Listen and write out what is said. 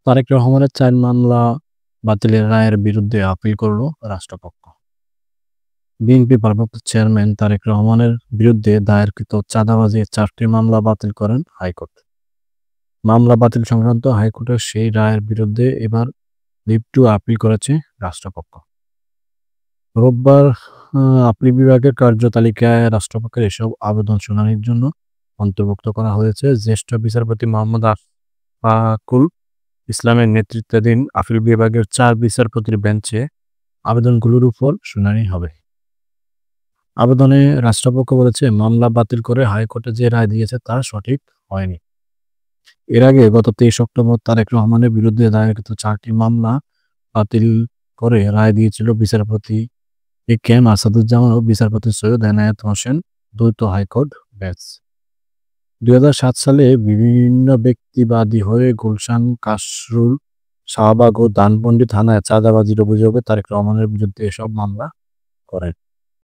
তারেক রহমানের ৪ মামলা বাতিলের রায়ের বিরুদ্ধে আপিল করল রাষ্ট্রপক্ষ। বিএনপি ভারপ্রাপ্ত চেয়ারম্যান তারেক রহমানের বিরুদ্ধে দায়েরকৃত চাঁদাবাজির ৪টি মামলা বাতিল করেন হাইকোর্ট। মামলা বাতিল সংক্রান্ত হাইকোর্টের সেই রায়ের বিরুদ্ধে এবার লিভ টু আপিল করেছে রাষ্ট্রপক্ষ। রোববার আপিল বিভাগের কার্যতালিকায় রাষ্ট্রপক্ষের এসব আবেদন শুনানির জন্য অন্তর্ভুক্ত করা হয়েছে। জ্যেষ্ঠ বিচারপতি মোহাম্মদ আশফাকুল ইসলামের নেতৃত্বাধীন আপিল বিভাগের ৪ বিচারপতির বেঞ্চে আবেদনগুলোর উপর শুনানি হবে। আবেদনে রাষ্ট্রপক্ষ বলেছে, মামলা বাতিল করে হাইকোর্টে যে রায় দিয়েছে তা সঠিক হয়নি। এর আগে গত 23 অক্টোবর তারেক রহমানের বিরুদ্ধে দায়েরকৃত 4টি মামলা বাতিল করে রায় দিয়েছিল বিচারপতি এ.কে.এম. আসাদুজ্জামান ও বিচারপতি সৈয়দ এনায়েত হোসেন দ্বৈত হাইকোর্ট বেঞ্চ। 2007 সালে বিভিন্ন ব্যক্তি বাদী হয়ে গুলশান, কাশরুল, শাহবাগ ও ধানমন্ডি থানায় চাঁদাবাজির অভিযোগে তারেক রহমানের বিরুদ্ধে এসব মামলা করেন।